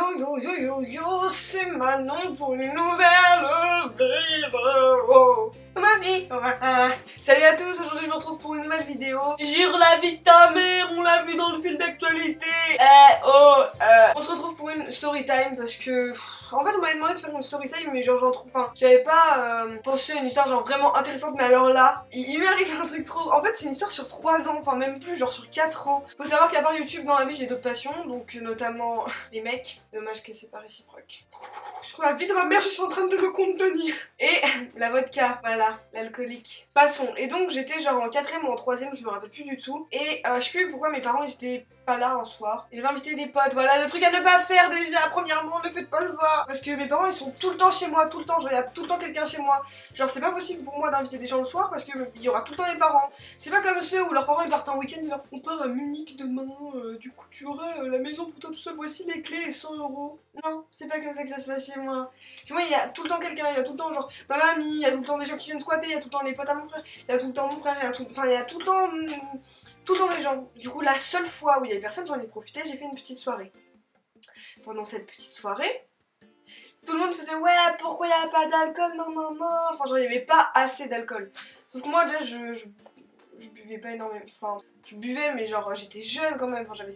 Yo, c'est Manon pour une nouvelle vidéo. Mamie. Salut à tous, aujourd'hui je vous retrouve pour une nouvelle vidéo sur la vie de ta mère, on l'a vu dans le fil d'actualité. On se retrouve pour une story time parce que en fait on m'avait demandé de faire une story time mais genre j'en trouve, enfin j'avais pas pensé à une histoire genre vraiment intéressante, mais alors là il m'est arrivé un truc trop, en fait c'est une histoire sur 3 ans, enfin même plus, genre sur 4 ans. Faut savoir qu'à part YouTube dans la vie j'ai d'autres passions, donc notamment les mecs, dommage que c'est pas réciproque. Je trouve la vie de ma mère, je suis en train de me contenir. Et la vodka, voilà, l'alcoolique. Passons. Et donc j'étais genre en 4ème ou en 3ème, je me rappelle plus du tout. Et je sais plus pourquoi mes parents ils étaient pas là un soir. J'avais invité des potes, voilà le truc à ne pas faire déjà. Premièrement, ne faites pas ça. Parce que mes parents ils sont tout le temps chez moi, tout le temps. Genre il y a tout le temps quelqu'un chez moi. Genre c'est pas possible pour moi d'inviter des gens le soir parce que il y aura tout le temps mes parents. C'est pas comme ceux où leurs parents ils partent en week-end, ils leur font part à Munich demain. Du coup tu auras la maison pour toi tout seul, voici les clés et 100 €. Non, c'est pas comme ça que ça se passe chez moi. Chez moi il y a tout le temps quelqu'un, il y a tout le temps genre ma mamie, il y a tout le temps des gens qui viennent squatter, il y a tout le temps les potes à mon frère, il y a tout le temps mon frère, il y a tout le temps des gens. Du coup la seule fois où il y avait personne, j'en ai profité, j'ai fait une petite soirée. Pendant cette petite soirée, tout le monde faisait ouais pourquoi il n'y a pas d'alcool, non. Enfin genre il n'y avait pas assez d'alcool. Sauf que moi déjà je buvais pas énormément, enfin je buvais mais genre j'étais jeune quand même, enfin, j'avais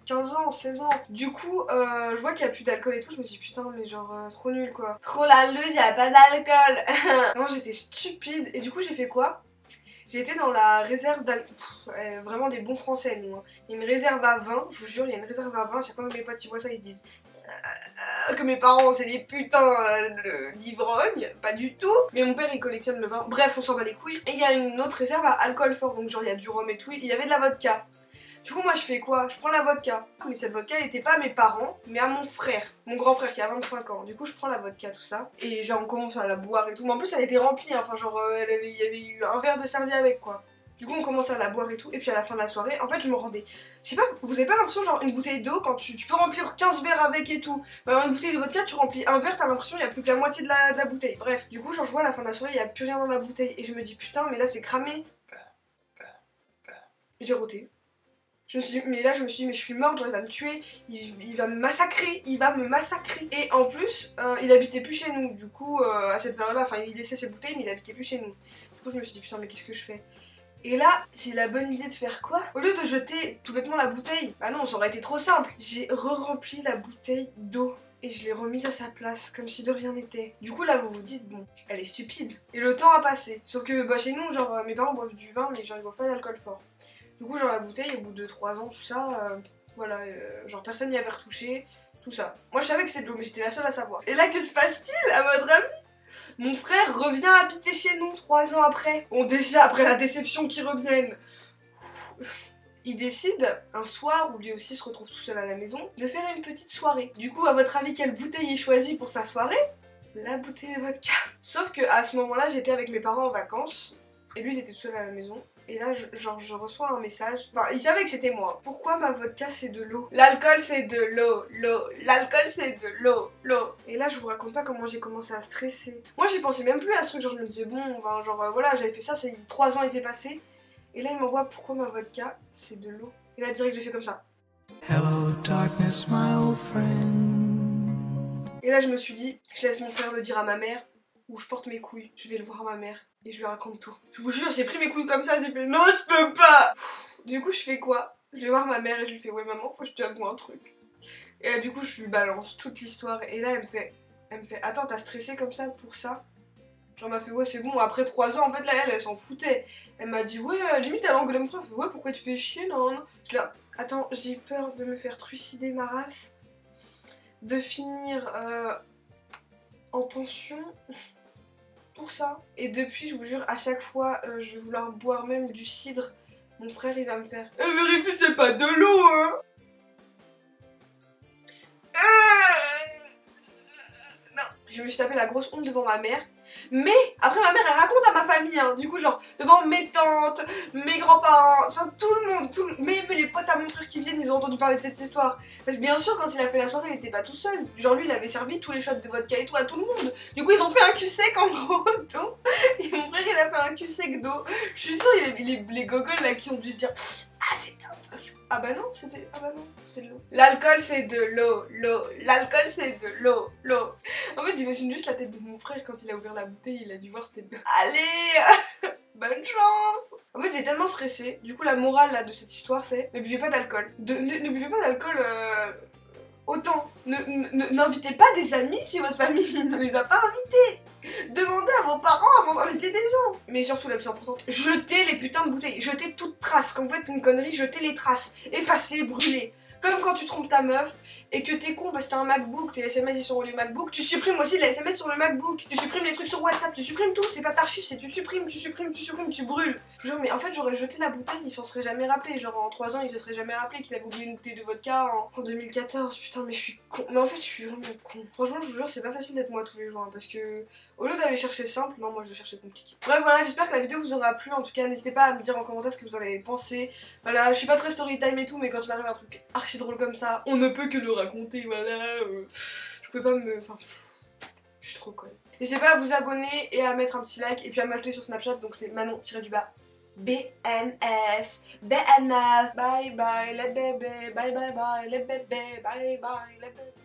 15 ans, 16 ans. Du coup je vois qu'il n'y a plus d'alcool et tout, je me dis putain mais genre trop nul quoi. Trop la loose, il n'y a pas d'alcool. Vraiment j'étais stupide et du coup j'ai fait quoi? J'ai été dans la réserve vraiment des bons français nous hein. Il y a une réserve à vin, je vous jure, il y a une réserve à vin, chaque fois que mes potes tu vois ça ils se disent que mes parents c'est des putains d'ivrognes, pas du tout. Mais mon père il collectionne le vin, bref on s'en bat les couilles. Et il y a une autre réserve à alcool fort, donc genre il y a du rhum et tout, il y avait de la vodka. Du coup moi je fais quoi? Je prends la vodka. Mais cette vodka elle était pas à mes parents, mais à mon frère, mon grand frère qui a 25 ans. Du coup je prends la vodka tout ça, et genre on commence à la boire et tout. Mais en plus elle était remplie, hein. Enfin genre il y avait eu un verre de servi avec quoi. Du coup on commence à la boire et tout, et puis à la fin de la soirée, en fait je me rendais, je sais pas, vous avez pas l'impression genre une bouteille d'eau, quand tu peux remplir 15 verres avec et tout, bah alors une bouteille de vodka tu remplis un verre, t'as l'impression il y a plus que la moitié de la bouteille. Bref, du coup genre je vois à la fin de la soirée il y a plus rien dans la bouteille, et je me dis putain mais là c'est cramé. J'ai roté. Je me suis dit, mais là je me suis dit mais je suis morte, genre il va me tuer, il va me massacrer, Et en plus il habitait plus chez nous, du coup à cette période là, enfin il laissait ses bouteilles mais il habitait plus chez nous. Du coup je me suis dit putain mais qu'est-ce que je fais? Et là, j'ai la bonne idée de faire quoi? Au lieu de jeter tout bêtement la bouteille, bah non, ça aurait été trop simple. J'ai re-rempli la bouteille d'eau et je l'ai remise à sa place, comme si de rien n'était. Du coup là, vous vous dites, bon, elle est stupide. Et le temps a passé. Sauf que bah, chez nous, genre, mes parents boivent du vin, mais genre, ils boivent pas d'alcool fort. Du coup, genre, la bouteille, au bout de 3 ans, tout ça, voilà, genre, personne n'y avait retouché, tout ça. Moi, je savais que c'était de l'eau, mais j'étais la seule à savoir. Et là, que se passe-t-il à votre avis? Mon frère revient habiter chez nous 3 ans après. Bon déjà après la déception qu'ils reviennent. Il décide un soir où lui aussi se retrouve tout seul à la maison de faire une petite soirée. Du coup à votre avis quelle bouteille il choisit pour sa soirée? La bouteille de vodka. Sauf que à ce moment là j'étais avec mes parents en vacances et lui il était tout seul à la maison. Et là, je reçois un message. Enfin, il savait que c'était moi. Pourquoi ma vodka c'est de l'eau? L'alcool c'est de l'eau, l'alcool c'est de l'eau. Et là, je vous raconte pas comment j'ai commencé à stresser. Moi, j'y pensais même plus à ce truc. Genre, je me disais, bon, enfin, genre, voilà, j'avais fait ça, 3 ans étaient passés. Et là, il m'envoie pourquoi ma vodka c'est de l'eau. Et là, direct, j'ai fait comme ça. Hello, darkness, my old friend. Et là, je me suis dit, je laisse mon frère le dire à ma mère. Où je porte mes couilles, je vais le voir ma mère et je lui raconte tout. Je vous jure, j'ai pris mes couilles comme ça, j'ai fait non, je peux pas. Du coup, je fais quoi? Je vais voir ma mère et je lui fais ouais maman, faut que je te avoue un truc. Et là, du coup, je lui balance toute l'histoire et là, elle me fait attends, t'as stressé comme ça pour ça? Genre, elle m'a fait ouais, c'est bon, après 3 ans, en fait, là, elle s'en foutait. Elle m'a dit ouais, limite, elle a engueulé mon frère, elle fait ouais, pourquoi tu fais chier, non? Je lui attends, j'ai peur de me faire trucider ma race, de finir en pension. Pour ça. Et depuis, je vous jure, à chaque fois, je vais vouloir boire même du cidre. Mon frère, il va me faire vérifie, c'est pas de l'eau, hein. Non. Je me suis tapé la grosse honte devant ma mère. Mais après ma mère elle raconte à ma famille hein, du coup genre devant mes tantes, mes grands-parents, enfin tout le monde, même les potes à mon frère qui viennent ils ont entendu parler de cette histoire. Parce que bien sûr quand il a fait la soirée il était pas tout seul, genre lui il avait servi tous les shots de vodka et tout à tout le monde. Du coup ils ont fait un cul sec en gros d'eau et mon frère il a fait un cul sec d'eau. Je suis sûre il y a les gogoles là qui ont dû se dire ah c'est Ah bah non, c'était... Ah bah non, c'était de l'eau. L'alcool c'est de l'eau, l'eau. L'alcool c'est de l'eau, l'eau. En fait j'imagine juste la tête de mon frère quand il a ouvert la bouteille, il a dû voir c'était de l'eau. Allez. Bonne chance. En fait j'ai tellement stressé. Du coup la morale là de cette histoire c'est ne buvez pas d'alcool. Ne buvez pas d'alcool autant. N'invitez pas des amis si votre famille ne les a pas invités. Demandez à vos parents avant d'inviter des gens. Mais surtout la plus importante, jetez les putains de bouteilles. Jetez toute trace. Quand vous faites une connerie, jetez les traces. Effacez, brûlez. Comme quand tu trompes ta meuf et que t'es con parce que t'as un MacBook, tes SMS ils sont reliés au MacBook, tu supprimes aussi les SMS sur le MacBook, tu supprimes les trucs sur WhatsApp, tu supprimes tout, c'est pas t'archives, c'est tu supprimes, tu brûles. Genre, mais en fait j'aurais jeté la bouteille, il s'en serait jamais rappelé, genre en 3 ans il se serait jamais rappelé qu'il avait oublié une bouteille de vodka en 2014, putain mais je suis con, mais en fait je suis vraiment con. Franchement je vous jure c'est pas facile d'être moi tous les jours, hein, parce que au lieu d'aller chercher simple, non moi je vais chercher compliqué. Bref voilà, j'espère que la vidéo vous aura plu, en tout cas n'hésitez pas à me dire en commentaire ce que vous en avez pensé. Voilà, je suis pas très story time et tout, mais quand il m'arrive un truc archi drôle comme ça, on ne peut que le raconter, voilà. Je peux pas me... Enfin, je suis trop conne. N'hésitez pas à vous abonner et à mettre un petit like et puis à m'ajouter sur Snapchat, donc c'est Manon-BNS. BNS. Bye bye, les bébés. Bye bye bye, les bébés. Bye bye, les bébés.